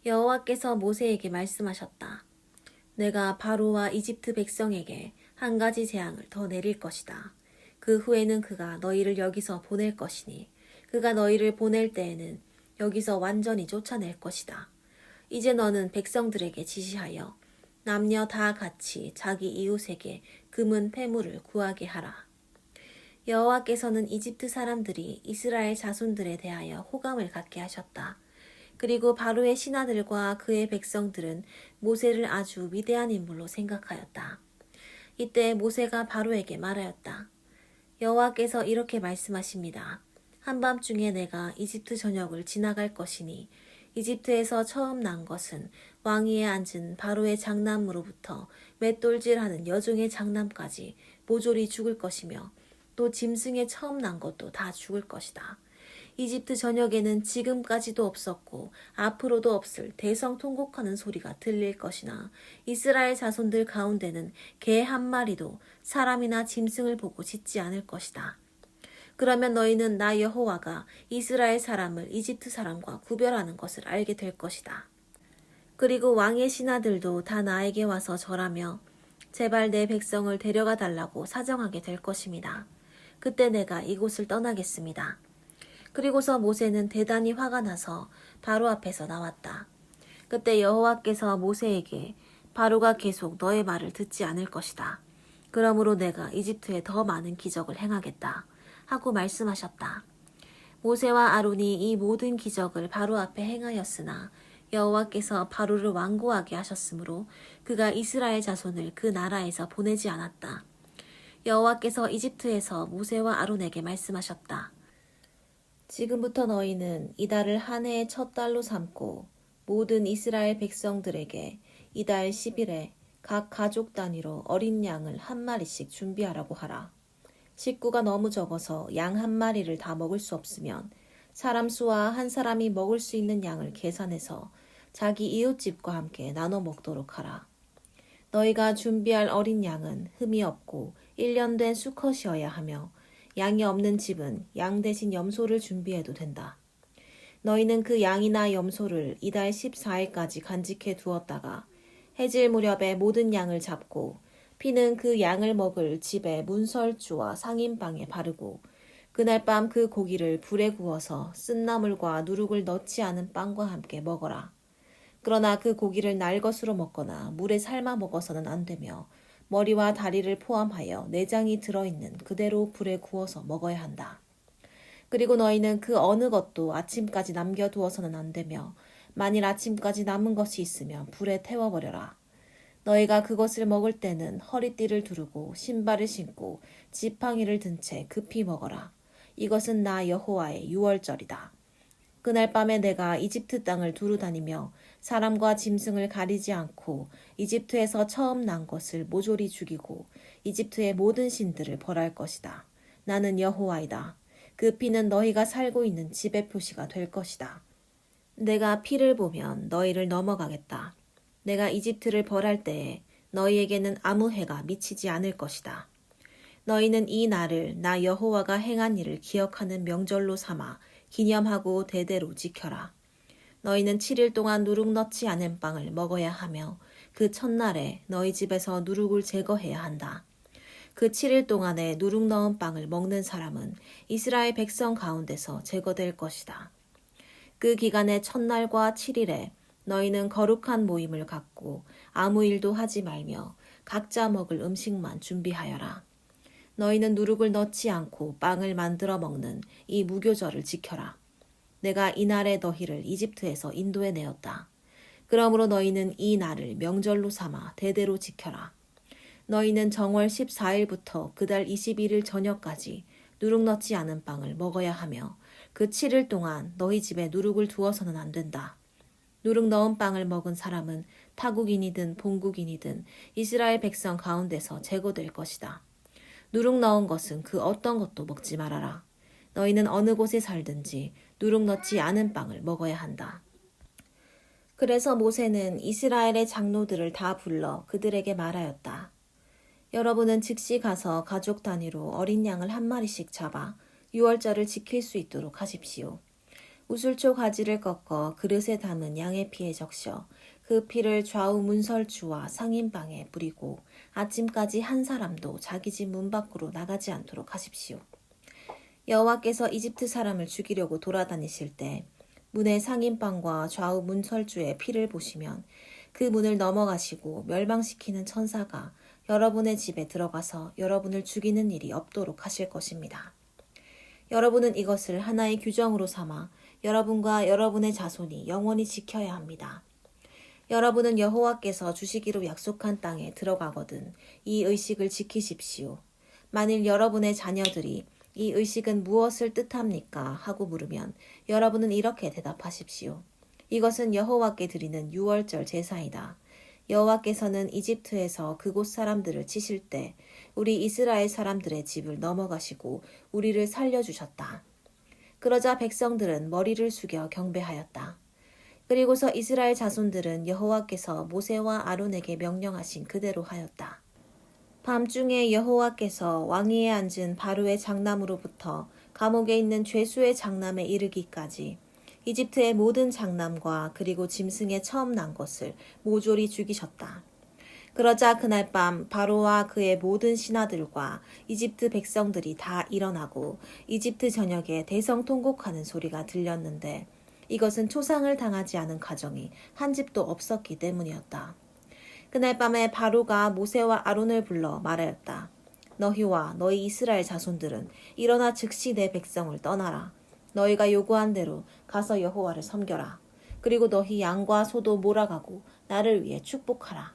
여호와께서 모세에게 말씀하셨다. 내가 바로와 이집트 백성에게 한 가지 재앙을 더 내릴 것이다. 그 후에는 그가 너희를 여기서 보낼 것이니 그가 너희를 보낼 때에는 여기서 완전히 쫓아낼 것이다. 이제 너는 백성들에게 지시하여 남녀 다 같이 자기 이웃에게 금은 패물을 구하게 하라. 여호와께서는 이집트 사람들이 이스라엘 자손들에 대하여 호감을 갖게 하셨다. 그리고 바로의 신하들과 그의 백성들은 모세를 아주 위대한 인물로 생각하였다. 이때 모세가 바로에게 말하였다. 여호와께서 이렇게 말씀하십니다. 한밤중에 내가 이집트 전역을 지나갈 것이니 이집트에서 처음 난 것은 왕위에 앉은 바로의 장남으로부터 맷돌질하는 여종의 장남까지 모조리 죽을 것이며 또 짐승의 처음 난 것도 다 죽을 것이다. 이집트 전역에는 지금까지도 없었고 앞으로도 없을 대성통곡하는 소리가 들릴 것이나 이스라엘 자손들 가운데는 개 한 마리도 사람이나 짐승을 보고 짖지 않을 것이다. 그러면 너희는 나 여호와가 이스라엘 사람을 이집트 사람과 구별하는 것을 알게 될 것이다. 그리고 왕의 신하들도 다 나에게 와서 절하며 제발 내 백성을 데려가 달라고 사정하게 될 것입니다. 그때 내가 이곳을 떠나겠습니다. 그리고서 모세는 대단히 화가 나서 바로 앞에서 나왔다. 그때 여호와께서 모세에게 바로가 계속 너의 말을 듣지 않을 것이다. 그러므로 내가 이집트에 더 많은 기적을 행하겠다. 하고 말씀하셨다. 모세와 아론이 이 모든 기적을 바로 앞에 행하였으나 여호와께서 바로를 완고하게 하셨으므로 그가 이스라엘 자손을 그 나라에서 보내지 않았다. 여호와께서 이집트에서 모세와 아론에게 말씀하셨다. 지금부터 너희는 이달을 한 해의 첫 달로 삼고 모든 이스라엘 백성들에게 이달 10일에 각 가족 단위로 어린 양을 한 마리씩 준비하라고 하라. 식구가 너무 적어서 양 한 마리를 다 먹을 수 없으면 사람 수와 한 사람이 먹을 수 있는 양을 계산해서 자기 이웃집과 함께 나눠 먹도록 하라. 너희가 준비할 어린 양은 흠이 없고 1년 된 수컷이어야 하며 양이 없는 집은 양 대신 염소를 준비해도 된다. 너희는 그 양이나 염소를 이달 14일까지 간직해 두었다가 해질 무렵에 모든 양을 잡고 피는 그 양을 먹을 집의 문설주와 상인방에 바르고 그날 밤 그 고기를 불에 구워서 쓴 나물과 누룩을 넣지 않은 빵과 함께 먹어라. 그러나 그 고기를 날 것으로 먹거나 물에 삶아 먹어서는 안 되며 머리와 다리를 포함하여 내장이 들어있는 그대로 불에 구워서 먹어야 한다. 그리고 너희는 그 어느 것도 아침까지 남겨두어서는 안 되며 만일 아침까지 남은 것이 있으면 불에 태워버려라. 너희가 그것을 먹을 때는 허리띠를 두르고 신발을 신고 지팡이를 든 채 급히 먹어라. 이것은 나 여호와의 유월절이다. 그날 밤에 내가 이집트 땅을 두루 다니며 사람과 짐승을 가리지 않고 이집트에서 처음 난 것을 모조리 죽이고 이집트의 모든 신들을 벌할 것이다. 나는 여호와이다. 그 피는 너희가 살고 있는 집의 표시가 될 것이다. 내가 피를 보면 너희를 넘어가겠다. 내가 이집트를 벌할 때에 너희에게는 아무 해가 미치지 않을 것이다. 너희는 이 날을 나 여호와가 행한 일을 기억하는 명절로 삼아 기념하고 대대로 지켜라. 너희는 7일 동안 누룩 넣지 않은 빵을 먹어야 하며 그 첫날에 너희 집에서 누룩을 제거해야 한다. 그 7일 동안에 누룩 넣은 빵을 먹는 사람은 이스라엘 백성 가운데서 제거될 것이다. 그 기간의 첫날과 7일에 너희는 거룩한 모임을 갖고 아무 일도 하지 말며 각자 먹을 음식만 준비하여라. 너희는 누룩을 넣지 않고 빵을 만들어 먹는 이 무교절을 지켜라. 내가 이날에 너희를 이집트에서 인도해 내었다. 그러므로 너희는 이 날을 명절로 삼아 대대로 지켜라. 너희는 정월 14일부터 그달 21일 저녁까지 누룩 넣지 않은 빵을 먹어야 하며 그 7일 동안 너희 집에 누룩을 두어서는 안 된다. 누룩 넣은 빵을 먹은 사람은 타국인이든 본국인이든 이스라엘 백성 가운데서 제거될 것이다. 누룩 넣은 것은 그 어떤 것도 먹지 말아라. 너희는 어느 곳에 살든지 누룩 넣지 않은 빵을 먹어야 한다. 그래서 모세는 이스라엘의 장로들을 다 불러 그들에게 말하였다. 여러분은 즉시 가서 가족 단위로 어린 양을 한 마리씩 잡아 유월절을 지킬 수 있도록 하십시오. 우슬초 가지를 꺾어 그릇에 담은 양의 피에 적셔 그 피를 좌우 문설주와 상인방에 뿌리고 아침까지 한 사람도 자기 집 문 밖으로 나가지 않도록 하십시오. 여호와께서 이집트 사람을 죽이려고 돌아다니실 때 문의 상인방과 좌우 문설주의 피를 보시면 그 문을 넘어가시고 멸망시키는 천사가 여러분의 집에 들어가서 여러분을 죽이는 일이 없도록 하실 것입니다. 여러분은 이것을 하나의 규정으로 삼아 여러분과 여러분의 자손이 영원히 지켜야 합니다. 여러분은 여호와께서 주시기로 약속한 땅에 들어가거든 이 의식을 지키십시오. 만일 여러분의 자녀들이 이 의식은 무엇을 뜻합니까? 하고 물으면 여러분은 이렇게 대답하십시오. 이것은 여호와께 드리는 유월절 제사이다. 여호와께서는 이집트에서 그곳 사람들을 치실 때 우리 이스라엘 사람들의 집을 넘어가시고 우리를 살려주셨다. 그러자 백성들은 머리를 숙여 경배하였다. 그리고서 이스라엘 자손들은 여호와께서 모세와 아론에게 명령하신 그대로 하였다. 밤중에 여호와께서 왕위에 앉은 바로의 장남으로부터 감옥에 있는 죄수의 장남에 이르기까지 이집트의 모든 장남과 그리고 짐승의 처음 난 것을 모조리 죽이셨다. 그러자 그날 밤 바로와 그의 모든 신하들과 이집트 백성들이 다 일어나고 이집트 전역에 대성통곡하는 소리가 들렸는데 이것은 초상을 당하지 않은 가정이 한 집도 없었기 때문이었다. 그날 밤에 바로가 모세와 아론을 불러 말하였다. 너희와 너희 이스라엘 자손들은 일어나 즉시 내 백성을 떠나라. 너희가 요구한 대로 가서 여호와를 섬겨라. 그리고 너희 양과 소도 몰아가고 나를 위해 축복하라.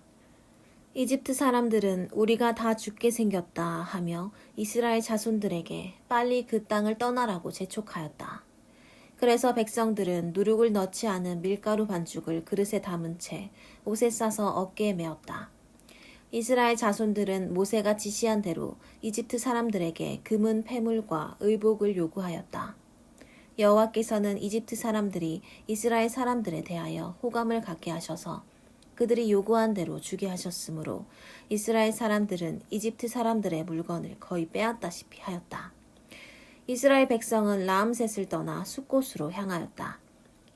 이집트 사람들은 우리가 다 죽게 생겼다 하며 이스라엘 자손들에게 빨리 그 땅을 떠나라고 재촉하였다. 그래서 백성들은 누룩을 넣지 않은 밀가루 반죽을 그릇에 담은 채 옷에 싸서 어깨에 메었다. 이스라엘 자손들은 모세가 지시한 대로 이집트 사람들에게 금은 패물과 의복을 요구하였다. 여호와께서는 이집트 사람들이 이스라엘 사람들에 대하여 호감을 갖게 하셔서 그들이 요구한 대로 주게 하셨으므로 이스라엘 사람들은 이집트 사람들의 물건을 거의 빼앗다시피 하였다. 이스라엘 백성은 라암셋을 떠나 숫곳으로 향하였다.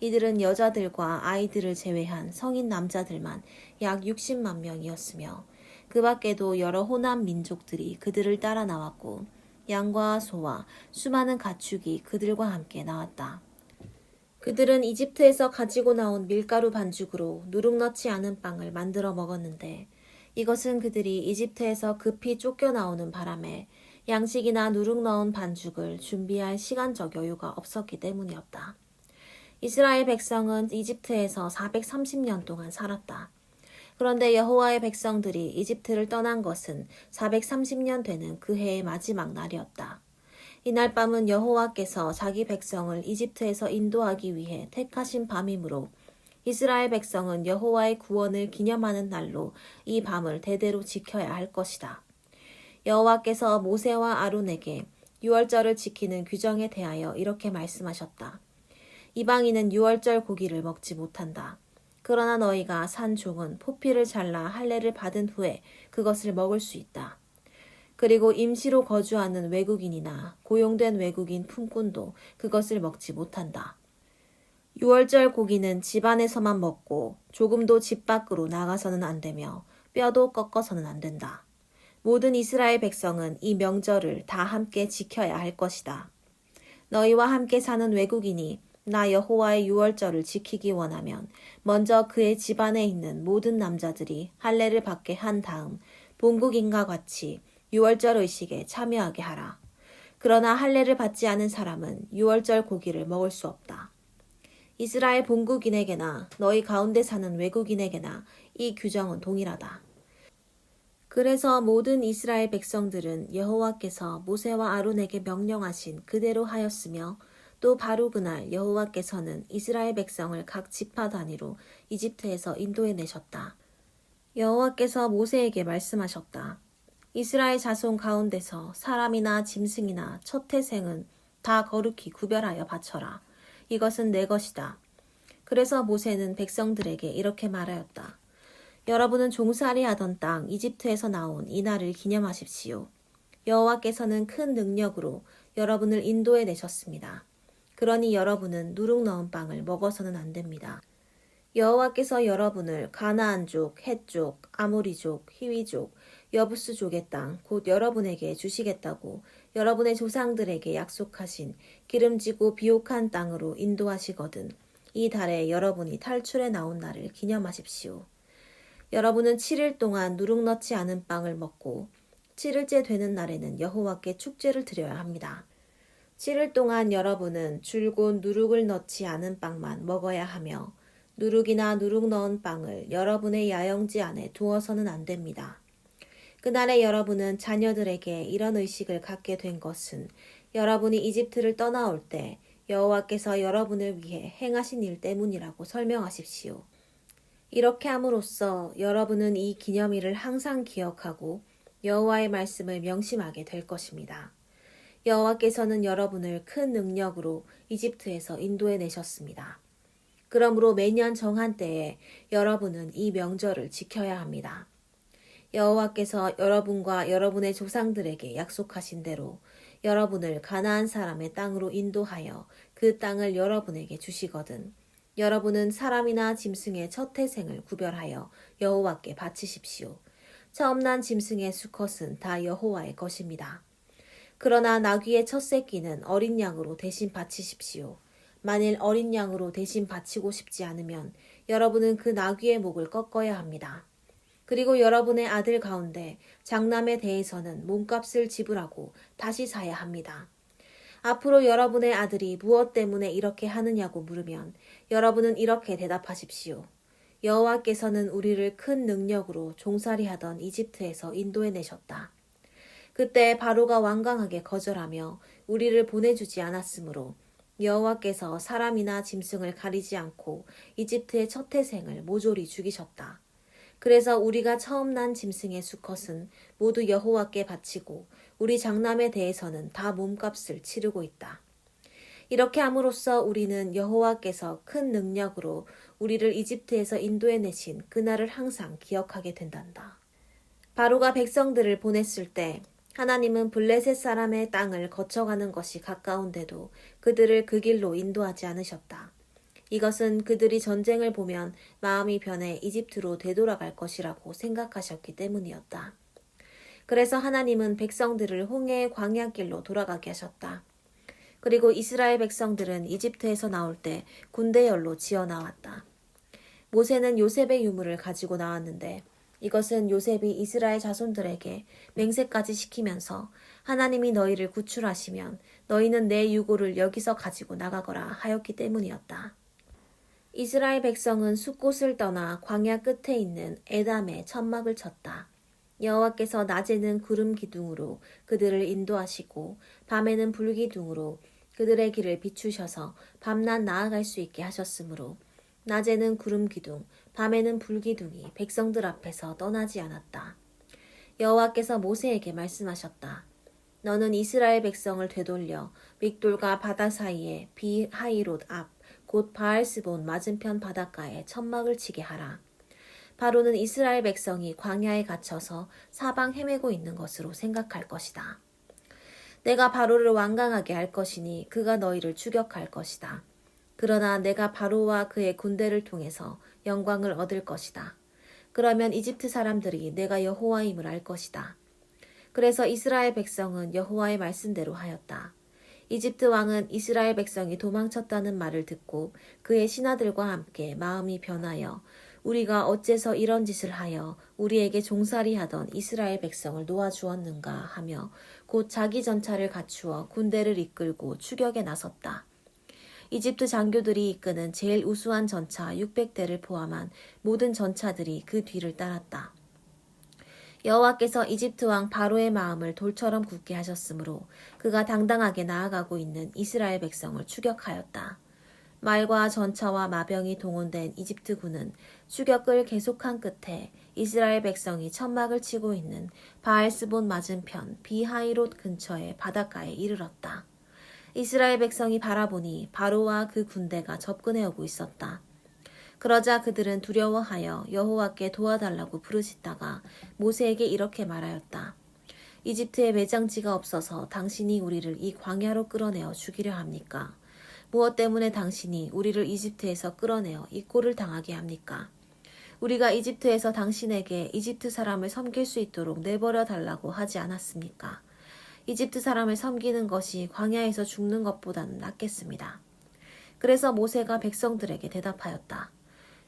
이들은 여자들과 아이들을 제외한 성인 남자들만 약 60만 명이었으며 그 밖에도 여러 호남 민족들이 그들을 따라 나왔고 양과 소와 수많은 가축이 그들과 함께 나왔다. 그들은 이집트에서 가지고 나온 밀가루 반죽으로 누룩 넣지 않은 빵을 만들어 먹었는데 이것은 그들이 이집트에서 급히 쫓겨나오는 바람에 양식이나 누룩 넣은 반죽을 준비할 시간적 여유가 없었기 때문이었다. 이스라엘 백성은 이집트에서 430년 동안 살았다. 그런데 여호와의 백성들이 이집트를 떠난 것은 430년 되는 그 해의 마지막 날이었다. 이날 밤은 여호와께서 자기 백성을 이집트에서 인도하기 위해 택하신 밤이므로 이스라엘 백성은 여호와의 구원을 기념하는 날로 이 밤을 대대로 지켜야 할 것이다. 여호와께서 모세와 아론에게 유월절을 지키는 규정에 대하여 이렇게 말씀하셨다. 이방인은 유월절 고기를 먹지 못한다. 그러나 너희가 산 종은 포피를 잘라 할례를 받은 후에 그것을 먹을 수 있다. 그리고 임시로 거주하는 외국인이나 고용된 외국인 품꾼도 그것을 먹지 못한다. 유월절 고기는 집 안에서만 먹고 조금도 집 밖으로 나가서는 안 되며 뼈도 꺾어서는 안 된다. 모든 이스라엘 백성은 이 명절을 다 함께 지켜야 할 것이다. 너희와 함께 사는 외국인이 나 여호와의 유월절을 지키기 원하면 먼저 그의 집안에 있는 모든 남자들이 할례를 받게 한 다음 본국인과 같이 유월절 의식에 참여하게 하라. 그러나 할례를 받지 않은 사람은 유월절 고기를 먹을 수 없다. 이스라엘 본국인에게나 너희 가운데 사는 외국인에게나 이 규정은 동일하다. 그래서 모든 이스라엘 백성들은 여호와께서 모세와 아론에게 명령하신 그대로 하였으며 또 바로 그날 여호와께서는 이스라엘 백성을 각 지파 단위로 이집트에서 인도해 내셨다. 여호와께서 모세에게 말씀하셨다. 이스라엘 자손 가운데서 사람이나 짐승이나 첫 태생은 다 거룩히 구별하여 바쳐라. 이것은 내 것이다. 그래서 모세는 백성들에게 이렇게 말하였다. 여러분은 종살이 하던 땅 이집트에서 나온 이 날을 기념하십시오. 여호와께서는 큰 능력으로 여러분을 인도해 내셨습니다. 그러니 여러분은 누룩 넣은 빵을 먹어서는 안 됩니다. 여호와께서 여러분을 가나안족, 헷족, 아모리족, 히위족, 여부스족의 땅, 곧 여러분에게 주시겠다고 여러분의 조상들에게 약속하신 기름지고 비옥한 땅으로 인도하시거든 이 달에 여러분이 탈출해 나온 날을 기념하십시오. 여러분은 7일 동안 누룩 넣지 않은 빵을 먹고 7일째 되는 날에는 여호와께 축제를 드려야 합니다. 7일 동안 여러분은 줄곧 누룩을 넣지 않은 빵만 먹어야 하며 누룩이나 누룩 넣은 빵을 여러분의 야영지 안에 두어서는 안 됩니다. 그날에 여러분은 자녀들에게 이런 의식을 갖게 된 것은 여러분이 이집트를 떠나올 때 여호와께서 여러분을 위해 행하신 일 때문이라고 설명하십시오. 이렇게 함으로써 여러분은 이 기념일을 항상 기억하고 여호와의 말씀을 명심하게 될 것입니다. 여호와께서는 여러분을 큰 능력으로 이집트에서 인도해 내셨습니다. 그러므로 매년 정한 때에 여러분은 이 명절을 지켜야 합니다. 여호와께서 여러분과 여러분의 조상들에게 약속하신 대로 여러분을 가나안 사람의 땅으로 인도하여 그 땅을 여러분에게 주시거든 여러분은 사람이나 짐승의 첫 태생을 구별하여 여호와께 바치십시오. 처음 난 짐승의 수컷은 다 여호와의 것입니다. 그러나 나귀의 첫 새끼는 어린 양으로 대신 바치십시오. 만일 어린 양으로 대신 바치고 싶지 않으면 여러분은 그 나귀의 목을 꺾어야 합니다. 그리고 여러분의 아들 가운데 장남에 대해서는 몸값을 지불하고 다시 사야 합니다. 앞으로 여러분의 아들이 무엇 때문에 이렇게 하느냐고 물으면 여러분은 이렇게 대답하십시오. 여호와께서는 우리를 큰 능력으로 종살이하던 이집트에서 인도해 내셨다. 그때 바로가 완강하게 거절하며 우리를 보내주지 않았으므로 여호와께서 사람이나 짐승을 가리지 않고 이집트의 첫 태생을 모조리 죽이셨다. 그래서 우리가 처음 난 짐승의 수컷은 모두 여호와께 바치고 우리 장남에 대해서는 다 몸값을 치르고 있다. 이렇게 함으로써 우리는 여호와께서 큰 능력으로 우리를 이집트에서 인도해 내신 그날을 항상 기억하게 된단다. 바로가 백성들을 보냈을 때 하나님은 블레셋 사람의 땅을 거쳐가는 것이 가까운데도 그들을 그 길로 인도하지 않으셨다. 이것은 그들이 전쟁을 보면 마음이 변해 이집트로 되돌아갈 것이라고 생각하셨기 때문이었다. 그래서 하나님은 백성들을 홍해의 광야길로 돌아가게 하셨다. 그리고 이스라엘 백성들은 이집트에서 나올 때 군대열로 지어 나왔다. 모세는 요셉의 유물을 가지고 나왔는데 이것은 요셉이 이스라엘 자손들에게 맹세까지 시키면서 하나님이 너희를 구출하시면 너희는 내 유고를 여기서 가지고 나가거라 하였기 때문이었다. 이스라엘 백성은 숲곳을 떠나 광야 끝에 있는 에담에 천막을 쳤다. 여호와께서 낮에는 구름 기둥으로 그들을 인도하시고 밤에는 불 기둥으로 그들의 길을 비추셔서 밤낮 나아갈 수 있게 하셨으므로 낮에는 구름 기둥, 밤에는 불 기둥이 백성들 앞에서 떠나지 않았다. 여호와께서 모세에게 말씀하셨다. 너는 이스라엘 백성을 되돌려 믹돌과 바다 사이에 비하이롯 앞, 곧 바알스본 맞은편 바닷가에 천막을 치게 하라. 바로는 이스라엘 백성이 광야에 갇혀서 사방 헤매고 있는 것으로 생각할 것이다. 내가 바로를 완강하게 할 것이니 그가 너희를 추격할 것이다. 그러나 내가 바로와 그의 군대를 통해서 영광을 얻을 것이다. 그러면 이집트 사람들이 내가 여호와임을 알 것이다. 그래서 이스라엘 백성은 여호와의 말씀대로 하였다. 이집트 왕은 이스라엘 백성이 도망쳤다는 말을 듣고 그의 신하들과 함께 마음이 변하여 우리가 어째서 이런 짓을 하여 우리에게 종살이 하던 이스라엘 백성을 놓아주었는가 하며 곧 자기 전차를 갖추어 군대를 이끌고 추격에 나섰다. 이집트 장교들이 이끄는 제일 우수한 전차 600대를 포함한 모든 전차들이 그 뒤를 따랐다. 여호와께서 이집트 왕 바로의 마음을 돌처럼 굳게 하셨으므로 그가 당당하게 나아가고 있는 이스라엘 백성을 추격하였다. 말과 전차와 마병이 동원된 이집트 군은 추격을 계속한 끝에 이스라엘 백성이 천막을 치고 있는 바알스본 맞은편 비하이롯 근처의 바닷가에 이르렀다. 이스라엘 백성이 바라보니 바로와 그 군대가 접근해 오고 있었다. 그러자 그들은 두려워하여 여호와께 도와달라고 부르짖다가 모세에게 이렇게 말하였다. 이집트에 매장지가 없어서 당신이 우리를 이 광야로 끌어내어 죽이려 합니까? 무엇 때문에 당신이 우리를 이집트에서 끌어내어 이 꼴을 당하게 합니까? 우리가 이집트에서 당신에게 이집트 사람을 섬길 수 있도록 내버려 달라고 하지 않았습니까? 이집트 사람을 섬기는 것이 광야에서 죽는 것보다는 낫겠습니다. 그래서 모세가 백성들에게 대답하였다.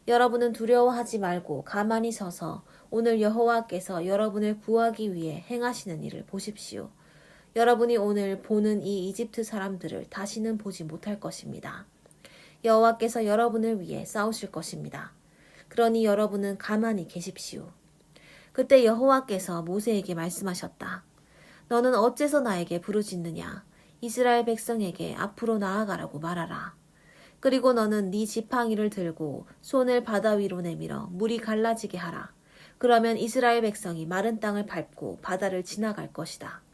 여러분은 두려워하지 말고 가만히 서서 오늘 여호와께서 여러분을 구하기 위해 행하시는 일을 보십시오. 여러분이 오늘 보는 이 이집트 사람들을 다시는 보지 못할 것입니다. 여호와께서 여러분을 위해 싸우실 것입니다. 그러니 여러분은 가만히 계십시오. 그때 여호와께서 모세에게 말씀하셨다. 너는 어째서 나에게 부르짖느냐? 이스라엘 백성에게 앞으로 나아가라고 말하라. 그리고 너는 네 지팡이를 들고 손을 바다 위로 내밀어 물이 갈라지게 하라. 그러면 이스라엘 백성이 마른 땅을 밟고 바다를 지나갈 것이다.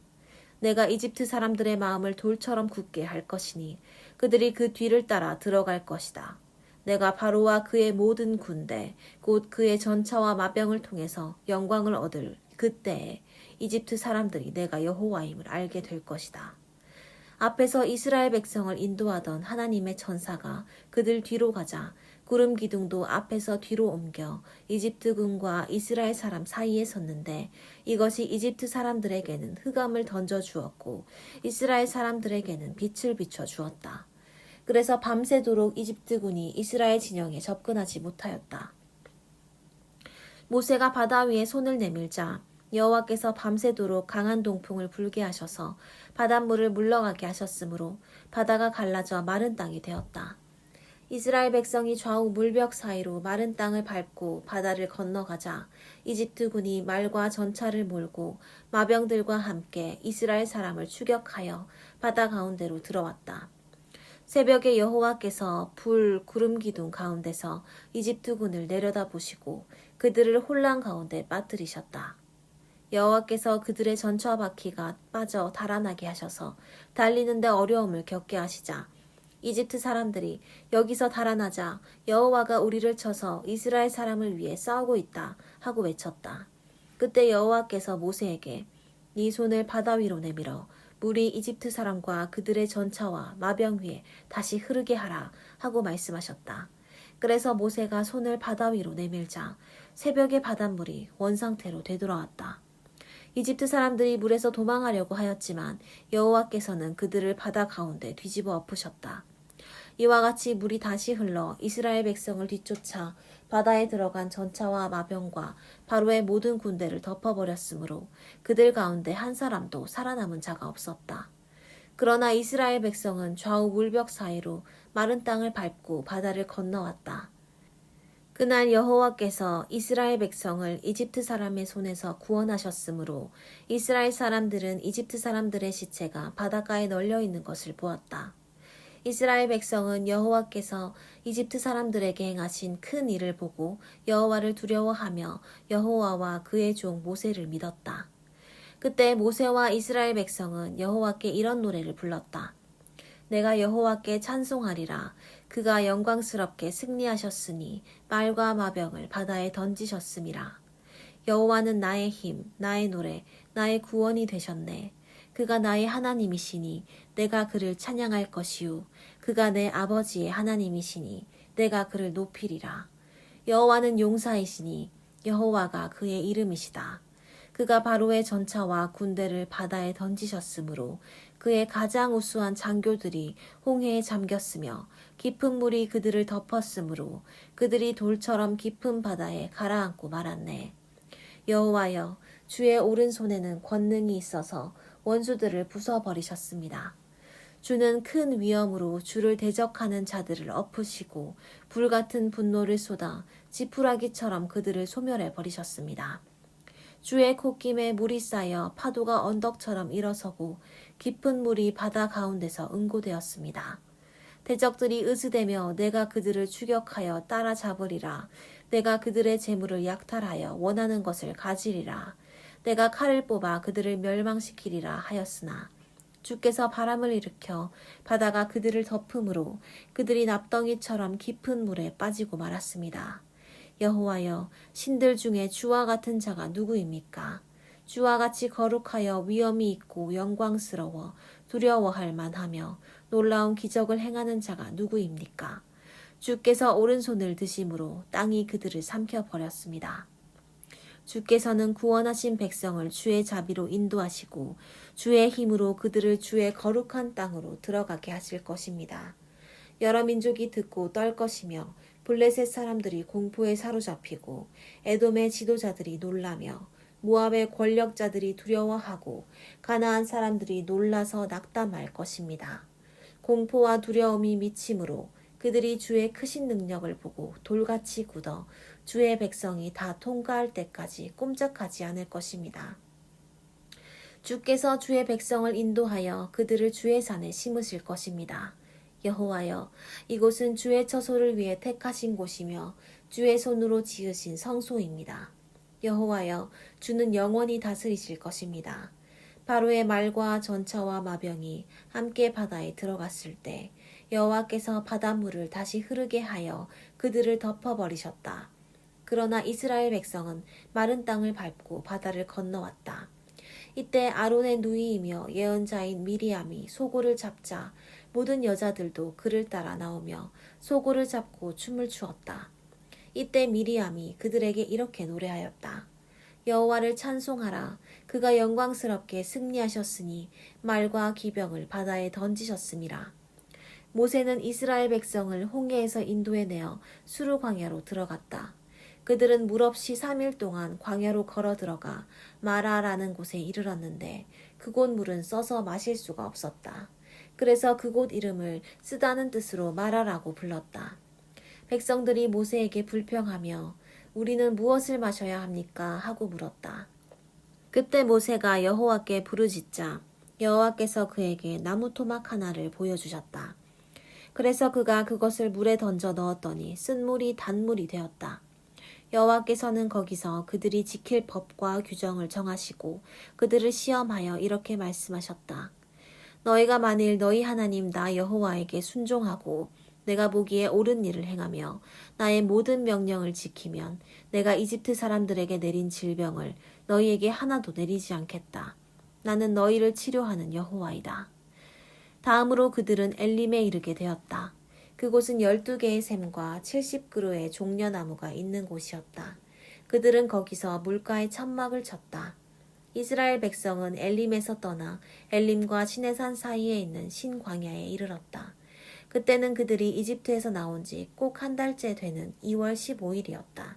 내가 이집트 사람들의 마음을 돌처럼 굳게 할 것이니 그들이 그 뒤를 따라 들어갈 것이다. 내가 바로와 그의 모든 군대 곧 그의 전차와 마병을 통해서 영광을 얻을 그때에 이집트 사람들이 내가 여호와임을 알게 될 것이다. 앞에서 이스라엘 백성을 인도하던 하나님의 천사가 그들 뒤로 가자 구름 기둥도 앞에서 뒤로 옮겨 이집트 군과 이스라엘 사람 사이에 섰는데 이것이 이집트 사람들에게는 흑암을 던져 주었고 이스라엘 사람들에게는 빛을 비춰 주었다. 그래서 밤새도록 이집트 군이 이스라엘 진영에 접근하지 못하였다. 모세가 바다 위에 손을 내밀자 여호와께서 밤새도록 강한 동풍을 불게 하셔서 바닷물을 물러가게 하셨으므로 바다가 갈라져 마른 땅이 되었다. 이스라엘 백성이 좌우 물벽 사이로 마른 땅을 밟고 바다를 건너가자 이집트 군이 말과 전차를 몰고 마병들과 함께 이스라엘 사람을 추격하여 바다 가운데로 들어왔다. 새벽에 여호와께서 불 구름 기둥 가운데서 이집트 군을 내려다보시고 그들을 혼란 가운데 빠뜨리셨다. 여호와께서 그들의 전차 바퀴가 빠져 달아나게 하셔서 달리는데 어려움을 겪게 하시자 이집트 사람들이 여기서 달아나자 여호와가 우리를 쳐서 이스라엘 사람을 위해 싸우고 있다 하고 외쳤다. 그때 여호와께서 모세에게 네 손을 바다 위로 내밀어 물이 이집트 사람과 그들의 전차와 마병 위에 다시 흐르게 하라 하고 말씀하셨다. 그래서 모세가 손을 바다 위로 내밀자 새벽의 바닷물이 원상태로 되돌아왔다. 이집트 사람들이 물에서 도망하려고 하였지만 여호와께서는 그들을 바다 가운데 뒤집어 엎으셨다. 이와 같이 물이 다시 흘러 이스라엘 백성을 뒤쫓아 바다에 들어간 전차와 마병과 바로의 모든 군대를 덮어버렸으므로 그들 가운데 한 사람도 살아남은 자가 없었다. 그러나 이스라엘 백성은 좌우 물벽 사이로 마른 땅을 밟고 바다를 건너왔다. 그날 여호와께서 이스라엘 백성을 이집트 사람의 손에서 구원하셨으므로 이스라엘 사람들은 이집트 사람들의 시체가 바닷가에 널려 있는 것을 보았다. 이스라엘 백성은 여호와께서 이집트 사람들에게 행하신 큰 일을 보고 여호와를 두려워하며 여호와와 그의 종 모세를 믿었다. 그때 모세와 이스라엘 백성은 여호와께 이런 노래를 불렀다. 내가 여호와께 찬송하리라. 그가 영광스럽게 승리하셨으니 말과 마병을 바다에 던지셨음이라. 여호와는 나의 힘, 나의 노래, 나의 구원이 되셨네. 그가 나의 하나님이시니 내가 그를 찬양할 것이요. 그가 내 아버지의 하나님이시니 내가 그를 높이리라. 여호와는 용사이시니 여호와가 그의 이름이시다. 그가 바로의 전차와 군대를 바다에 던지셨으므로 그의 가장 우수한 장교들이 홍해에 잠겼으며 깊은 물이 그들을 덮었으므로 그들이 돌처럼 깊은 바다에 가라앉고 말았네. 여호와여, 주의 오른손에는 권능이 있어서 원수들을 부숴버리셨습니다. 주는 큰 위엄으로 주를 대적하는 자들을 엎으시고 불같은 분노를 쏟아 지푸라기처럼 그들을 소멸해 버리셨습니다. 주의 콧김에 물이 쌓여 파도가 언덕처럼 일어서고 깊은 물이 바다 가운데서 응고되었습니다. 대적들이 으스대며 내가 그들을 추격하여 따라잡으리라. 내가 그들의 재물을 약탈하여 원하는 것을 가지리라. 내가 칼을 뽑아 그들을 멸망시키리라 하였으나 주께서 바람을 일으켜 바다가 그들을 덮음으로 그들이 납덩이처럼 깊은 물에 빠지고 말았습니다. 여호와여, 신들 중에 주와 같은 자가 누구입니까? 주와 같이 거룩하여 위엄이 있고 영광스러워 두려워할 만하며 놀라운 기적을 행하는 자가 누구입니까? 주께서 오른손을 드심으로 땅이 그들을 삼켜버렸습니다. 주께서는 구원하신 백성을 주의 자비로 인도하시고 주의 힘으로 그들을 주의 거룩한 땅으로 들어가게 하실 것입니다. 여러 민족이 듣고 떨 것이며 블레셋 사람들이 공포에 사로잡히고 에돔의 지도자들이 놀라며 모압의 권력자들이 두려워하고 가나안 사람들이 놀라서 낙담할 것입니다. 공포와 두려움이 미침으로 그들이 주의 크신 능력을 보고 돌같이 굳어 주의 백성이 다 통과할 때까지 꼼짝하지 않을 것입니다. 주께서 주의 백성을 인도하여 그들을 주의 산에 심으실 것입니다. 여호와여, 이곳은 주의 처소를 위해 택하신 곳이며 주의 손으로 지으신 성소입니다. 여호와여, 주는 영원히 다스리실 것입니다. 바로의 말과 전차와 마병이 함께 바다에 들어갔을 때 여호와께서 바닷물을 다시 흐르게 하여 그들을 덮어버리셨다. 그러나 이스라엘 백성은 마른 땅을 밟고 바다를 건너왔다. 이때 아론의 누이이며 예언자인 미리암이 소고를 잡자 모든 여자들도 그를 따라 나오며 소고를 잡고 춤을 추었다. 이때 미리암이 그들에게 이렇게 노래하였다. 여호와를 찬송하라. 그가 영광스럽게 승리하셨으니 말과 기병을 바다에 던지셨음이라. 모세는 이스라엘 백성을 홍해에서 인도해내어 수르 광야로 들어갔다. 그들은 물 없이 3일 동안 광야로 걸어 들어가 마라라는 곳에 이르렀는데 그곳 물은 써서 마실 수가 없었다. 그래서 그곳 이름을 쓰다는 뜻으로 마라라고 불렀다. 백성들이 모세에게 불평하며 우리는 무엇을 마셔야 합니까? 하고 물었다. 그때 모세가 여호와께 부르짖자 여호와께서 그에게 나무 토막 하나를 보여주셨다. 그래서 그가 그것을 물에 던져 넣었더니 쓴물이 단물이 되었다. 여호와께서는 거기서 그들이 지킬 법과 규정을 정하시고 그들을 시험하여 이렇게 말씀하셨다. 너희가 만일 너희 하나님 나 여호와에게 순종하고 내가 보기에 옳은 일을 행하며 나의 모든 명령을 지키면 내가 이집트 사람들에게 내린 질병을 너희에게 하나도 내리지 않겠다. 나는 너희를 치료하는 여호와이다. 다음으로 그들은 엘림에 이르게 되었다. 그곳은 12개의 샘과 70그루의 종려나무가 있는 곳이었다. 그들은 거기서 물가에 천막을 쳤다. 이스라엘 백성은 엘림에서 떠나 엘림과 시내산 사이에 있는 신광야에 이르렀다. 그때는 그들이 이집트에서 나온 지 꼭 한 달째 되는 2월 15일이었다.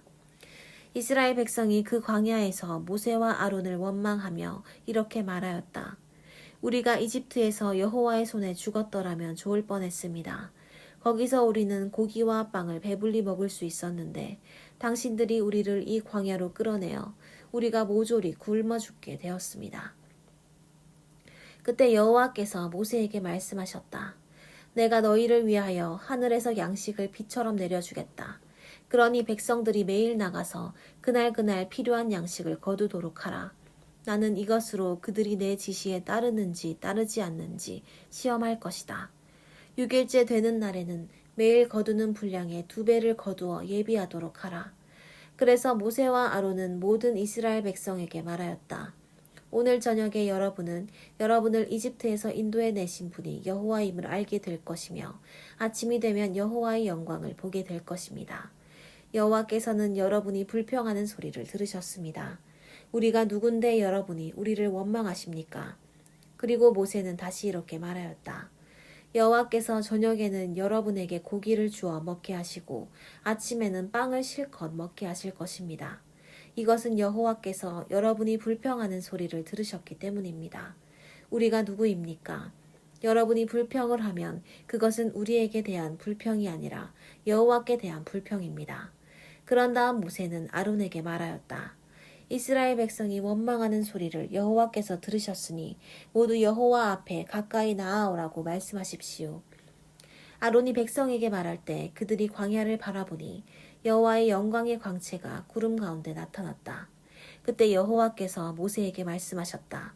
이스라엘 백성이 그 광야에서 모세와 아론을 원망하며 이렇게 말하였다. 우리가 이집트에서 여호와의 손에 죽었더라면 좋을 뻔했습니다. 거기서 우리는 고기와 빵을 배불리 먹을 수 있었는데 당신들이 우리를 이 광야로 끌어내어 우리가 모조리 굶어 죽게 되었습니다. 그때 여호와께서 모세에게 말씀하셨다. 내가 너희를 위하여 하늘에서 양식을 비처럼 내려주겠다. 그러니 백성들이 매일 나가서 그날 필요한 양식을 거두도록 하라. 나는 이것으로 그들이 내 지시에 따르는지 따르지 않는지 시험할 것이다. 6일째 되는 날에는 매일 거두는 분량의 2배를 거두어 예비하도록 하라. 그래서 모세와 아론은 모든 이스라엘 백성에게 말하였다. 오늘 저녁에 여러분은 여러분을 이집트에서 인도해 내신 분이 여호와임을 알게 될 것이며 아침이 되면 여호와의 영광을 보게 될 것입니다. 여호와께서는 여러분이 불평하는 소리를 들으셨습니다. 우리가 누군데 여러분이 우리를 원망하십니까? 그리고 모세는 다시 이렇게 말하였다. 여호와께서 저녁에는 여러분에게 고기를 주어 먹게 하시고 아침에는 빵을 실컷 먹게 하실 것입니다. 이것은 여호와께서 여러분이 불평하는 소리를 들으셨기 때문입니다. 우리가 누구입니까? 여러분이 불평을 하면 그것은 우리에게 대한 불평이 아니라 여호와께 대한 불평입니다. 그런 다음 모세는 아론에게 말하였다. 이스라엘 백성이 원망하는 소리를 여호와께서 들으셨으니 모두 여호와 앞에 가까이 나아오라고 말씀하십시오. 아론이 백성에게 말할 때 그들이 광야를 바라보니 여호와의 영광의 광채가 구름 가운데 나타났다. 그때 여호와께서 모세에게 말씀하셨다.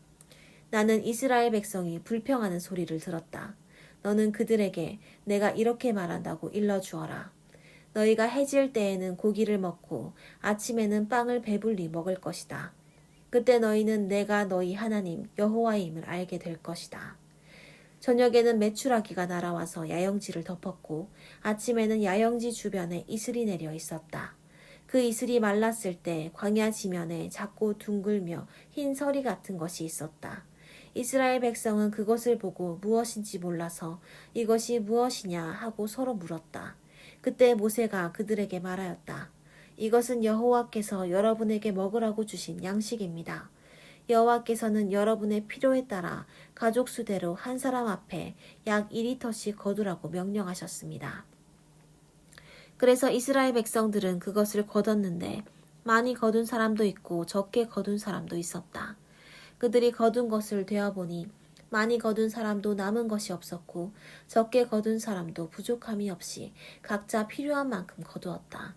나는 이스라엘 백성이 불평하는 소리를 들었다. 너는 그들에게 내가 이렇게 말한다고 일러주어라. 너희가 해질 때에는 고기를 먹고 아침에는 빵을 배불리 먹을 것이다. 그때 너희는 내가 너희 하나님 여호와임을 알게 될 것이다. 저녁에는 메추라기가 날아와서 야영지를 덮었고 아침에는 야영지 주변에 이슬이 내려 있었다. 그 이슬이 말랐을 때 광야 지면에 작고 둥글며 흰 서리 같은 것이 있었다. 이스라엘 백성은 그것을 보고 무엇인지 몰라서 이것이 무엇이냐 하고 서로 물었다. 그때 모세가 그들에게 말하였다. 이것은 여호와께서 여러분에게 먹으라고 주신 양식입니다. 여호와께서는 여러분의 필요에 따라 가족 수대로 한 사람 앞에 약 2리터씩 거두라고 명령하셨습니다. 그래서 이스라엘 백성들은 그것을 거뒀는데 많이 거둔 사람도 있고 적게 거둔 사람도 있었다. 그들이 거둔 것을 되어보니 많이 거둔 사람도 남은 것이 없었고 적게 거둔 사람도 부족함이 없이 각자 필요한 만큼 거두었다.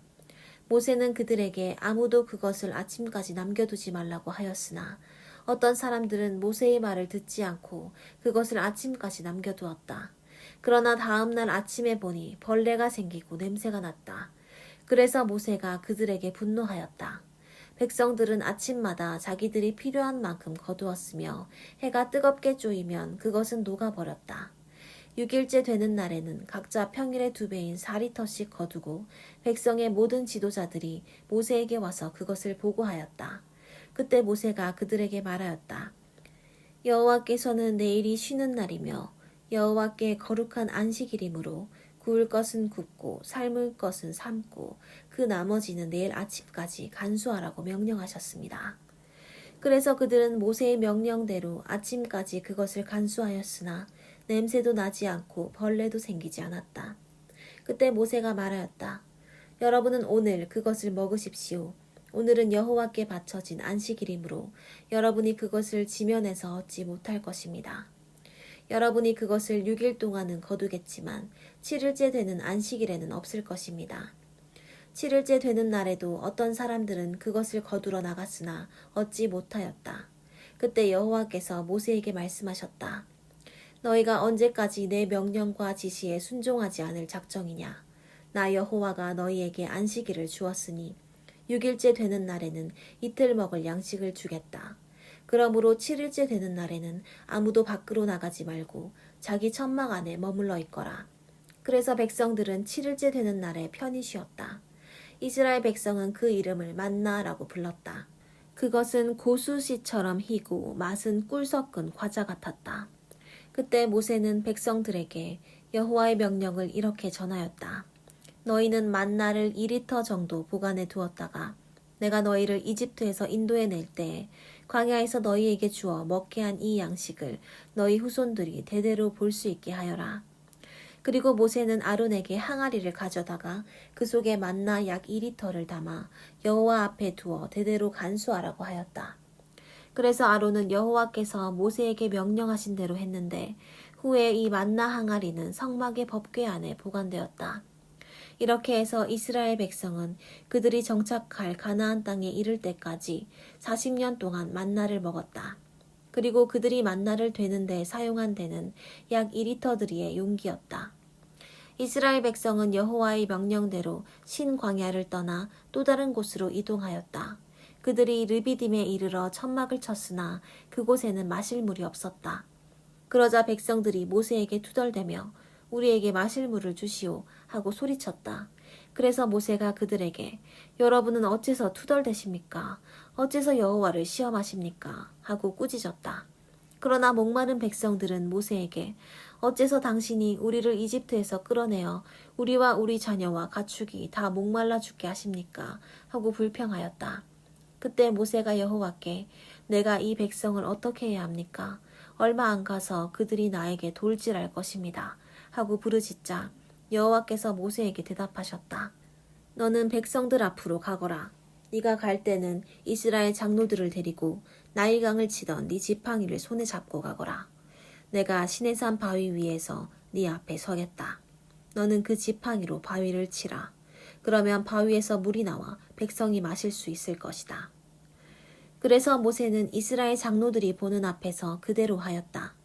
모세는 그들에게 아무도 그것을 아침까지 남겨두지 말라고 하였으나 어떤 사람들은 모세의 말을 듣지 않고 그것을 아침까지 남겨두었다. 그러나 다음 날 아침에 보니 벌레가 생기고 냄새가 났다. 그래서 모세가 그들에게 분노하였다. 백성들은 아침마다 자기들이 필요한 만큼 거두었으며 해가 뜨겁게 쪼이면 그것은 녹아버렸다. 6일째 되는 날에는 각자 평일의 2배인 4리터씩 거두고 백성의 모든 지도자들이 모세에게 와서 그것을 보고하였다. 그때 모세가 그들에게 말하였다. 여호와께서는 내일이 쉬는 날이며 여호와께 거룩한 안식일이므로 구울 것은 굽고 삶을 것은 삶고 그 나머지는 내일 아침까지 간수하라고 명령하셨습니다. 그래서 그들은 모세의 명령대로 아침까지 그것을 간수하였으나 냄새도 나지 않고 벌레도 생기지 않았다. 그때 모세가 말하였다. 여러분은 오늘 그것을 먹으십시오. 오늘은 여호와께 바쳐진 안식일이므로 여러분이 그것을 지면에서 얻지 못할 것입니다. 여러분이 그것을 6일 동안은 거두겠지만 7일째 되는 안식일에는 없을 것입니다. 7일째 되는 날에도 어떤 사람들은 그것을 거두러 나갔으나 얻지 못하였다. 그때 여호와께서 모세에게 말씀하셨다. 너희가 언제까지 내 명령과 지시에 순종하지 않을 작정이냐? 나 여호와가 너희에게 안식일을 주었으니 6일째 되는 날에는 이틀 먹을 양식을 주겠다. 그러므로 7일째 되는 날에는 아무도 밖으로 나가지 말고 자기 천막 안에 머물러 있거라. 그래서 백성들은 7일째 되는 날에 편히 쉬었다. 이스라엘 백성은 그 이름을 만나라고 불렀다. 그것은 고수씨처럼 희고 맛은 꿀 섞은 과자 같았다. 그때 모세는 백성들에게 여호와의 명령을 이렇게 전하였다. 너희는 만나를 2리터 정도 보관해 두었다가 내가 너희를 이집트에서 인도해낼 때에 광야에서 너희에게 주어 먹게 한 이 양식을 너희 후손들이 대대로 볼 수 있게 하여라. 그리고 모세는 아론에게 항아리를 가져다가 그 속에 만나 약 2리터를 담아 여호와 앞에 두어 대대로 간수하라고 하였다. 그래서 아론은 여호와께서 모세에게 명령하신 대로 했는데 후에 이 만나 항아리는 성막의 법궤 안에 보관되었다. 이렇게 해서 이스라엘 백성은 그들이 정착할 가나안 땅에 이를 때까지 40년 동안 만나를 먹었다. 그리고 그들이 만나를 되는 데 사용한 데는 약 2리터들의 용기였다. 이스라엘 백성은 여호와의 명령대로 신광야를 떠나 또 다른 곳으로 이동하였다. 그들이 르비딤에 이르러 천막을 쳤으나 그곳에는 마실 물이 없었다. 그러자 백성들이 모세에게 투덜대며 우리에게 마실 물을 주시오 하고 소리쳤다. 그래서 모세가 그들에게 여러분은 어째서 투덜대십니까? 어째서 여호와를 시험하십니까? 하고 꾸짖었다. 그러나 목마른 백성들은 모세에게 어째서 당신이 우리를 이집트에서 끌어내어 우리와 우리 자녀와 가축이 다 목말라 죽게 하십니까? 하고 불평하였다. 그때 모세가 여호와께 내가 이 백성을 어떻게 해야 합니까? 얼마 안 가서 그들이 나에게 돌질할 것입니다. 하고 부르짖자 여호와께서 모세에게 대답하셨다. 너는 백성들 앞으로 가거라. 네가 갈 때는 이스라엘 장로들을 데리고 나일강을 치던 네 지팡이를 손에 잡고 가거라. 내가 시내산 바위 위에서 네 앞에 서겠다. 너는 그 지팡이로 바위를 치라. 그러면 바위에서 물이 나와 백성이 마실 수 있을 것이다. 그래서 모세는 이스라엘 장로들이 보는 앞에서 그대로 하였다.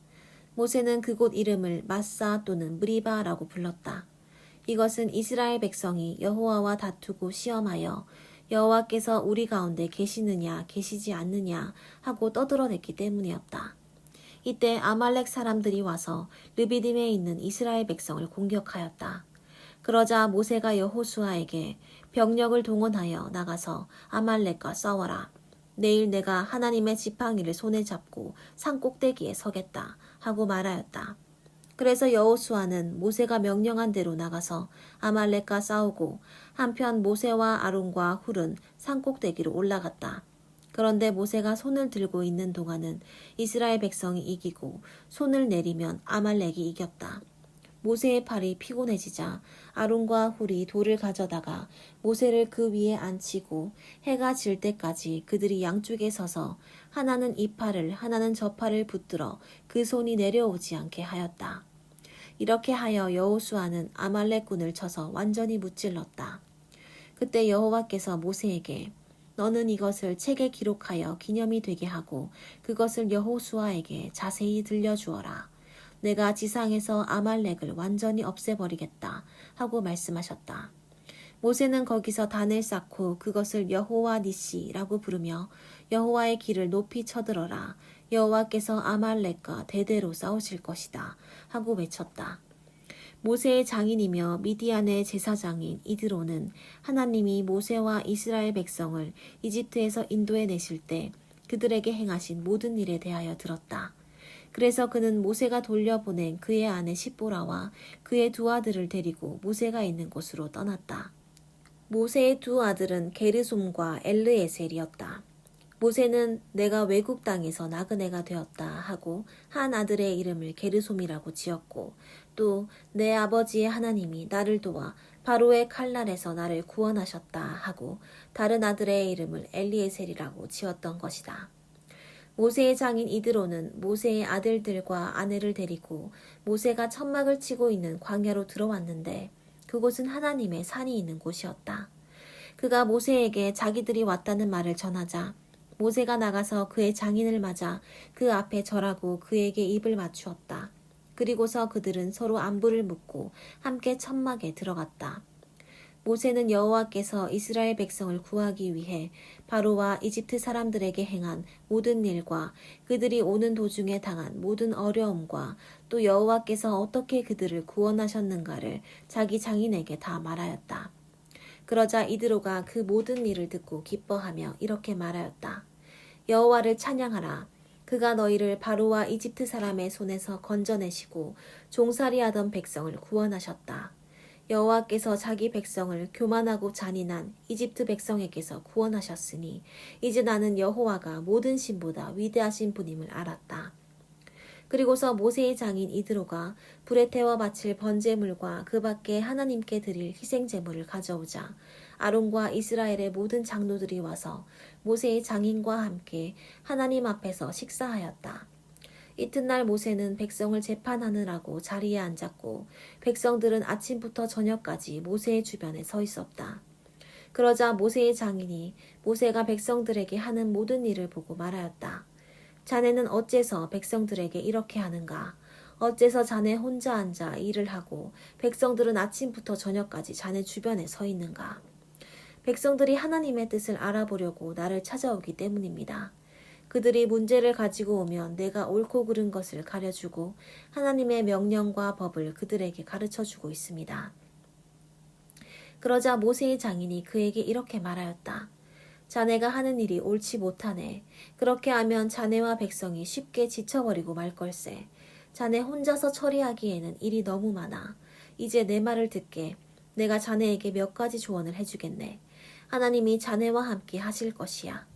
모세는 그곳 이름을 마사 또는 무리바라고 불렀다. 이것은 이스라엘 백성이 여호와와 다투고 시험하여 여호와께서 우리 가운데 계시느냐 계시지 않느냐 하고 떠들어댔기 때문이었다. 이때 아말렉 사람들이 와서 르비딤에 있는 이스라엘 백성을 공격하였다. 그러자 모세가 여호수아에게 병력을 동원하여 나가서 아말렉과 싸워라. 내일 내가 하나님의 지팡이를 손에 잡고 산 꼭대기에 서겠다 하고 말하였다. 그래서 여호수아는 모세가 명령한 대로 나가서 아말렉과 싸우고 한편 모세와 아론과 훌은 산 꼭대기로 올라갔다. 그런데 모세가 손을 들고 있는 동안은 이스라엘 백성이 이기고 손을 내리면 아말렉이 이겼다. 모세의 팔이 피곤해지자 아론과 훌이 돌을 가져다가 모세를 그 위에 앉히고 해가 질 때까지 그들이 양쪽에 서서 하나는 이 팔을 하나는 저 팔을 붙들어 그 손이 내려오지 않게 하였다. 이렇게 하여 여호수아는 아말렉군을 쳐서 완전히 무찔렀다. 그때 여호와께서 모세에게 너는 이것을 책에 기록하여 기념이 되게 하고 그것을 여호수아에게 자세히 들려주어라. 내가 지상에서 아말렉을 완전히 없애버리겠다 하고 말씀하셨다. 모세는 거기서 단을 쌓고 그것을 여호와 니시라고 부르며 여호와의 길을 높이 쳐들어라. 여호와께서 아말렉과 대대로 싸우실 것이다 하고 외쳤다. 모세의 장인이며 미디안의 제사장인 이드로는 하나님이 모세와 이스라엘 백성을 이집트에서 인도해 내실 때 그들에게 행하신 모든 일에 대하여 들었다. 그래서 그는 모세가 돌려보낸 그의 아내 십보라와 그의 두 아들을 데리고 모세가 있는 곳으로 떠났다. 모세의 두 아들은 게르솜과 엘르에셀이었다. 모세는 내가 외국 땅에서 나그네가 되었다 하고 한 아들의 이름을 게르솜이라고 지었고 또 내 아버지의 하나님이 나를 도와 바로의 칼날에서 나를 구원하셨다 하고 다른 아들의 이름을 엘리에셀이라고 지었던 것이다. 모세의 장인 이드로는 모세의 아들들과 아내를 데리고 모세가 천막을 치고 있는 광야로 들어왔는데 그곳은 하나님의 산이 있는 곳이었다. 그가 모세에게 자기들이 왔다는 말을 전하자 모세가 나가서 그의 장인을 맞아 그 앞에 절하고 그에게 입을 맞추었다. 그리고서 그들은 서로 안부를 묻고 함께 천막에 들어갔다. 모세는 여호와께서 이스라엘 백성을 구하기 위해 바로와 이집트 사람들에게 행한 모든 일과 그들이 오는 도중에 당한 모든 어려움과 또 여호와께서 어떻게 그들을 구원하셨는가를 자기 장인에게 다 말하였다. 그러자 이드로가 그 모든 일을 듣고 기뻐하며 이렇게 말하였다. 여호와를 찬양하라. 그가 너희를 바로와 이집트 사람의 손에서 건져내시고 종살이하던 백성을 구원하셨다. 여호와께서 자기 백성을 교만하고 잔인한 이집트 백성에게서 구원하셨으니 이제 나는 여호와가 모든 신보다 위대하신 분임을 알았다. 그리고서 모세의 장인 이드로가 불에 태워 바칠 번제물과 그 밖에 하나님께 드릴 희생제물을 가져오자 아론과 이스라엘의 모든 장로들이 와서 모세의 장인과 함께 하나님 앞에서 식사하였다. 이튿날 모세는 백성을 재판하느라고 자리에 앉았고 백성들은 아침부터 저녁까지 모세의 주변에 서 있었다. 그러자 모세의 장인이 모세가 백성들에게 하는 모든 일을 보고 말하였다. 자네는 어째서 백성들에게 이렇게 하는가? 어째서 자네 혼자 앉아 일을 하고 백성들은 아침부터 저녁까지 자네 주변에 서 있는가? 백성들이 하나님의 뜻을 알아보려고 나를 찾아오기 때문입니다. 그들이 문제를 가지고 오면 내가 옳고 그른 것을 가려주고 하나님의 명령과 법을 그들에게 가르쳐주고 있습니다. 그러자 모세의 장인이 그에게 이렇게 말하였다. 자네가 하는 일이 옳지 못하네. 그렇게 하면 자네와 백성이 쉽게 지쳐버리고 말 걸세. 자네 혼자서 처리하기에는 일이 너무 많아. 이제 내 말을 듣게. 내가 자네에게 몇 가지 조언을 해주겠네. 하나님이 자네와 함께 하실 것이야.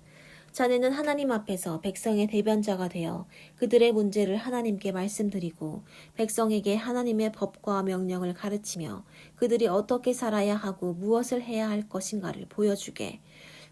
자네는 하나님 앞에서 백성의 대변자가 되어 그들의 문제를 하나님께 말씀드리고 백성에게 하나님의 법과 명령을 가르치며 그들이 어떻게 살아야 하고 무엇을 해야 할 것인가를 보여주게.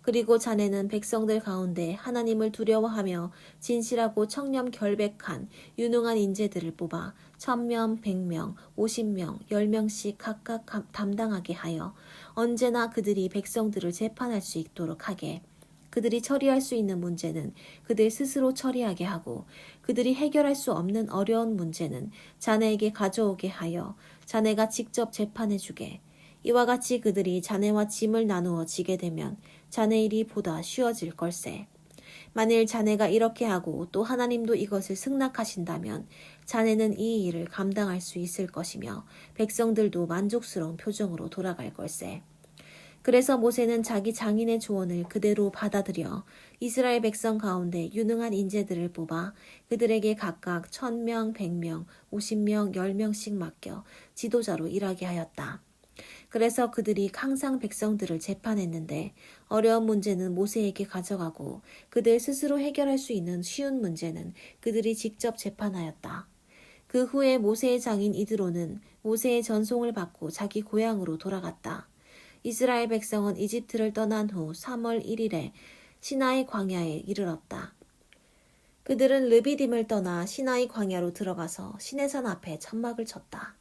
그리고 자네는 백성들 가운데 하나님을 두려워하며 진실하고 청렴 결백한 유능한 인재들을 뽑아 1000명, 100명, 50명, 10명씩 각각 담당하게 하여 언제나 그들이 백성들을 재판할 수 있도록 하게. 그들이 처리할 수 있는 문제는 그들 스스로 처리하게 하고 그들이 해결할 수 없는 어려운 문제는 자네에게 가져오게 하여 자네가 직접 재판해 주게. 이와 같이 그들이 자네와 짐을 나누어 지게 되면 자네 일이 보다 쉬워질 걸세. 만일 자네가 이렇게 하고 또 하나님도 이것을 승낙하신다면 자네는 이 일을 감당할 수 있을 것이며 백성들도 만족스러운 표정으로 돌아갈 걸세. 그래서 모세는 자기 장인의 조언을 그대로 받아들여 이스라엘 백성 가운데 유능한 인재들을 뽑아 그들에게 각각 1000명, 100명, 50명, 10명씩 맡겨 지도자로 일하게 하였다. 그래서 그들이 항상 백성들을 재판했는데 어려운 문제는 모세에게 가져가고 그들 스스로 해결할 수 있는 쉬운 문제는 그들이 직접 재판하였다. 그 후에 모세의 장인 이드로는 모세의 전송을 받고 자기 고향으로 돌아갔다. 이스라엘 백성은 이집트를 떠난 후 3월 1일에 시나이 광야에 이르렀다. 그들은 르비딤을 떠나 시나이 광야로 들어가서 시내산 앞에 천막을 쳤다.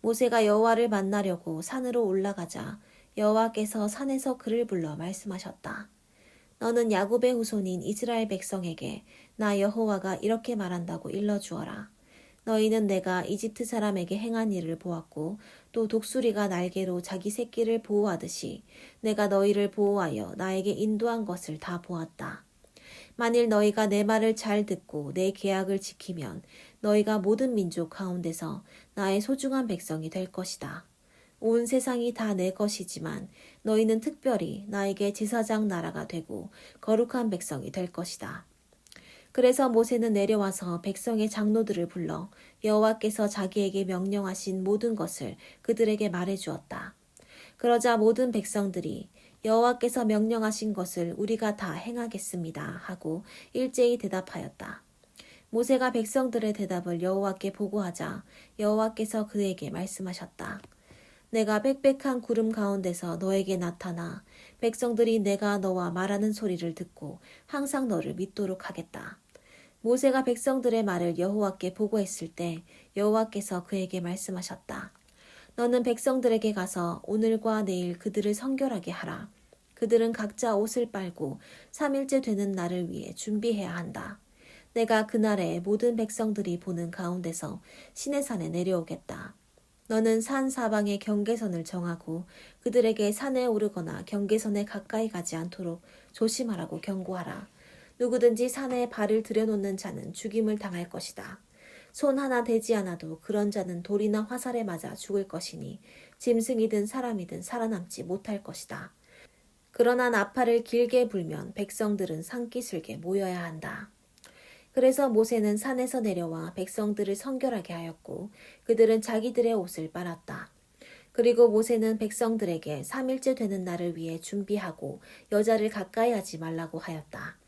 모세가 여호와를 만나려고 산으로 올라가자 여호와께서 산에서 그를 불러 말씀하셨다. 너는 야곱의 후손인 이스라엘 백성에게 나 여호와가 이렇게 말한다고 일러주어라. 너희는 내가 이집트 사람에게 행한 일을 보았고 또 독수리가 날개로 자기 새끼를 보호하듯이 내가 너희를 보호하여 나에게 인도한 것을 다 보았다. 만일 너희가 내 말을 잘 듣고 내 계약을 지키면 너희가 모든 민족 가운데서 나의 소중한 백성이 될 것이다. 온 세상이 다 내 것이지만 너희는 특별히 나에게 제사장 나라가 되고 거룩한 백성이 될 것이다. 그래서 모세는 내려와서 백성의 장로들을 불러 여호와께서 자기에게 명령하신 모든 것을 그들에게 말해주었다. 그러자 모든 백성들이 여호와께서 명령하신 것을 우리가 다 행하겠습니다 하고 일제히 대답하였다. 모세가 백성들의 대답을 여호와께 보고하자 여호와께서 그에게 말씀하셨다. 내가 빽빽한 구름 가운데서 너에게 나타나 백성들이 내가 너와 말하는 소리를 듣고 항상 너를 믿도록 하겠다. 모세가 백성들의 말을 여호와께 보고했을 때 여호와께서 그에게 말씀하셨다. 너는 백성들에게 가서 오늘과 내일 그들을 성결하게 하라. 그들은 각자 옷을 빨고 3일째 되는 날을 위해 준비해야 한다. 내가 그날에 모든 백성들이 보는 가운데서 시내산에 내려오겠다. 너는 산 사방에 경계선을 정하고 그들에게 산에 오르거나 경계선에 가까이 가지 않도록 조심하라고 경고하라. 누구든지 산에 발을 들여놓는 자는 죽임을 당할 것이다. 손 하나 대지 않아도 그런 자는 돌이나 화살에 맞아 죽을 것이니 짐승이든 사람이든 살아남지 못할 것이다. 그러나 나팔을 길게 불면 백성들은 산기슭에 모여야 한다. 그래서 모세는 산에서 내려와 백성들을 성결하게 하였고 그들은 자기들의 옷을 빨았다. 그리고 모세는 백성들에게 3일째 되는 날을 위해 준비하고 여자를 가까이 하지 말라고 하였다.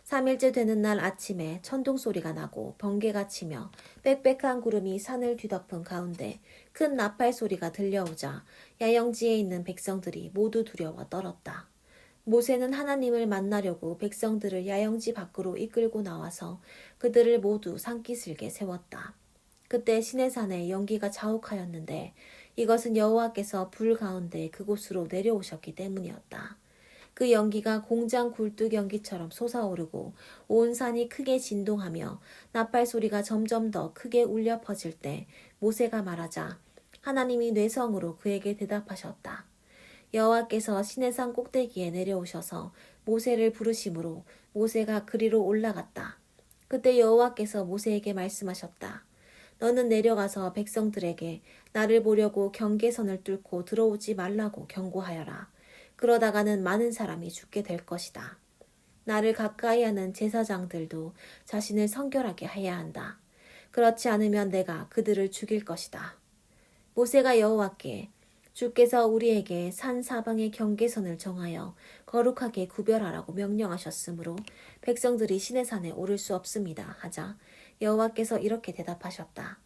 3일째 되는 날 아침에 천둥 소리가 나고 번개가 치며 빽빽한 구름이 산을 뒤덮은 가운데 큰 나팔 소리가 들려오자 야영지에 있는 백성들이 모두 두려워 떨었다. 모세는 하나님을 만나려고 백성들을 야영지 밖으로 이끌고 나와서 그들을 모두 산기슭에 세웠다. 그때 시내산에 연기가 자욱하였는데 이것은 여호와께서 불 가운데 그곳으로 내려오셨기 때문이었다. 그 연기가 공장 굴뚝 연기처럼 솟아오르고 온 산이 크게 진동하며 나팔 소리가 점점 더 크게 울려 퍼질 때 모세가 말하자 하나님이 뇌성으로 그에게 대답하셨다. 여호와께서 시내산 꼭대기에 내려오셔서 모세를 부르심으로 모세가 그리로 올라갔다. 그때 여호와께서 모세에게 말씀하셨다. 너는 내려가서 백성들에게 나를 보려고 경계선을 뚫고 들어오지 말라고 경고하여라. 그러다가는 많은 사람이 죽게 될 것이다. 나를 가까이 하는 제사장들도 자신을 성결하게 해야 한다. 그렇지 않으면 내가 그들을 죽일 것이다. 모세가 여호와께 주께서 우리에게 산 사방의 경계선을 정하여 거룩하게 구별하라고 명령하셨으므로 백성들이 시내산에 오를 수 없습니다 하자 여호와께서 이렇게 대답하셨다.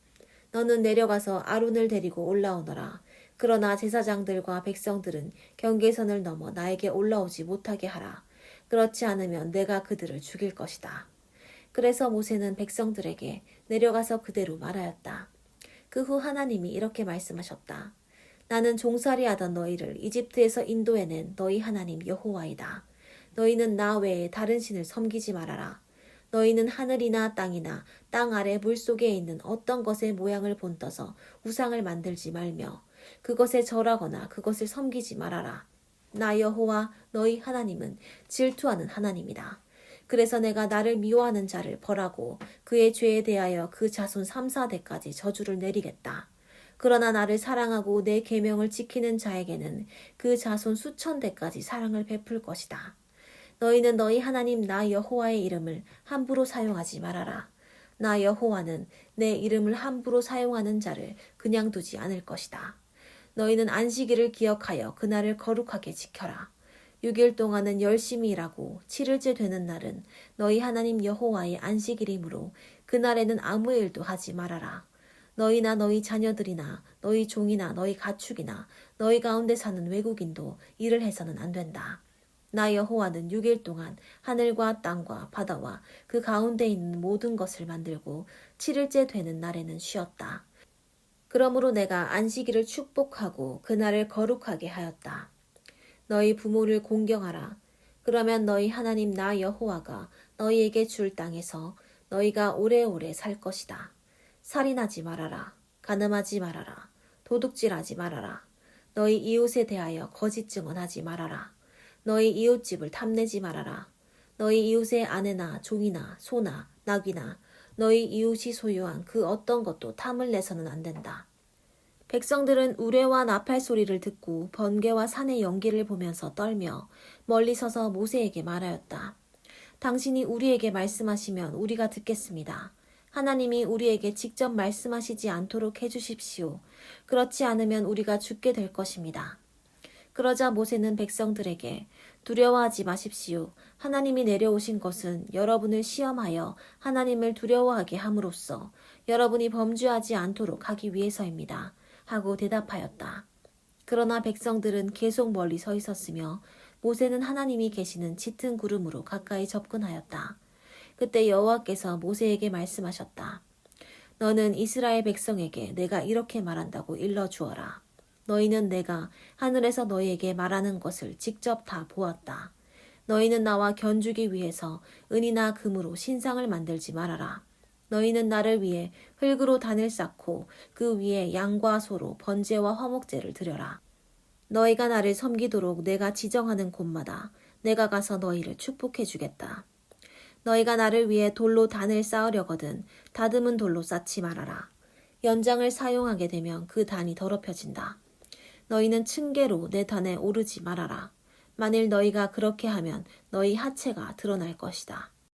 너는 내려가서 아론을 데리고 올라오너라. 그러나 제사장들과 백성들은 경계선을 넘어 나에게 올라오지 못하게 하라. 그렇지 않으면 내가 그들을 죽일 것이다. 그래서 모세는 백성들에게 내려가서 그대로 말하였다. 그 후 하나님이 이렇게 말씀하셨다. 나는 종살이하던 너희를 이집트에서 인도해낸 너희 하나님 여호와이다. 너희는 나 외에 다른 신을 섬기지 말아라. 너희는 하늘이나 땅이나 땅 아래 물속에 있는 어떤 것의 모양을 본떠서 우상을 만들지 말며 그것에 절하거나 그것을 섬기지 말아라. 나 여호와 너희 하나님은 질투하는 하나님이다. 그래서 내가 나를 미워하는 자를 벌하고 그의 죄에 대하여 그 자손 3, 4대까지 저주를 내리겠다. 그러나 나를 사랑하고 내 계명을 지키는 자에게는 그 자손 수천 대까지 사랑을 베풀 것이다. 너희는 너희 하나님 나 여호와의 이름을 함부로 사용하지 말아라. 나 여호와는 내 이름을 함부로 사용하는 자를 그냥 두지 않을 것이다. 너희는 안식일을 기억하여 그날을 거룩하게 지켜라. 6일 동안은 열심히 일하고 7일째 되는 날은 너희 하나님 여호와의 안식일이므로 그날에는 아무 일도 하지 말아라. 너희나 너희 자녀들이나 너희 종이나 너희 가축이나 너희 가운데 사는 외국인도 일을 해서는 안 된다. 나 여호와는 6일 동안 하늘과 땅과 바다와 그 가운데 있는 모든 것을 만들고 7일째 되는 날에는 쉬었다. 그러므로 내가 안식일을 축복하고 그날을 거룩하게 하였다. 너희 부모를 공경하라. 그러면 너희 하나님 나 여호와가 너희에게 줄 땅에서 너희가 오래오래 살 것이다. 살인하지 말아라. 간음하지 말아라. 도둑질하지 말아라. 너희 이웃에 대하여 거짓 증언하지 말아라. 너희 이웃집을 탐내지 말아라. 너희 이웃의 아내나 종이나 소나 낙이나 너희 이웃이 소유한 그 어떤 것도 탐을 내서는 안 된다. 백성들은 우레와 나팔 소리를 듣고 번개와 산의 연기를 보면서 떨며 멀리 서서 모세에게 말하였다. 당신이 우리에게 말씀하시면 우리가 듣겠습니다. 하나님이 우리에게 직접 말씀하시지 않도록 해주십시오. 그렇지 않으면 우리가 죽게 될 것입니다. 그러자 모세는 백성들에게 두려워하지 마십시오. 하나님이 내려오신 것은 여러분을 시험하여 하나님을 두려워하게 함으로써 여러분이 범죄하지 않도록 하기 위해서입니다. 하고 대답하였다. 그러나 백성들은 계속 멀리 서 있었으며 모세는 하나님이 계시는 짙은 구름으로 가까이 접근하였다. 그때 여호와께서 모세에게 말씀하셨다. 너는 이스라엘 백성에게 내가 이렇게 말한다고 일러주어라. 너희는 내가 하늘에서 너희에게 말하는 것을 직접 다 보았다. 너희는 나와 견주기 위해서 은이나 금으로 신상을 만들지 말아라. 너희는 나를 위해 흙으로 단을 쌓고 그 위에 양과 소로 번제와 화목제를 드려라. 너희가 나를 섬기도록 내가 지정하는 곳마다 내가 가서 너희를 축복해 주겠다. 너희가 나를 위해 돌로 단을 쌓으려거든 다듬은 돌로 쌓지 말아라. 연장을 사용하게 되면 그 단이 더럽혀진다. 너희는 층계로 내 단에 오르지 말아라. 만일 너희가 그렇게 하면 너희 하체가 드러날 것이다.